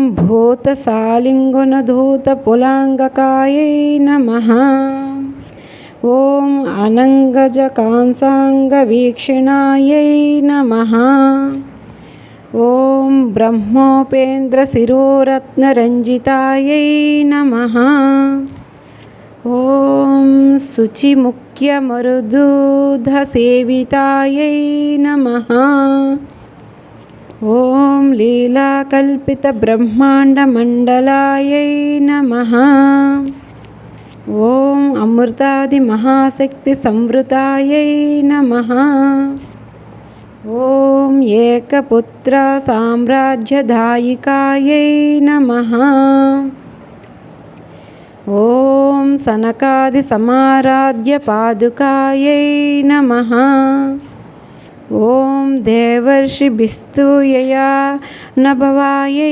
भूतसालिङ्गुनधूतपुलाङ्गकायै नमः। ॐ अनङ्गजकांसाङ्गवीक्षणायै नमः। ॐ ब्रह्मोपेन्द्रशिरोरत्नरञ्जितायै नमः। ॐ शुचिमुख्यमरुदूधसेवितायै नमः। ॐ लीलाकल्पितब्रह्माण्डमण्डलायै नमः। ॐ अमृतादिमहाशक्तिसंवृतायै नमः। ॐ एकपुत्रसाम्राज्यदायिकायै नमः। ॐ सनकादिसमाराध्यपादुकायै नमः। ॐ देवर्षिभिस्तूयया नभवायै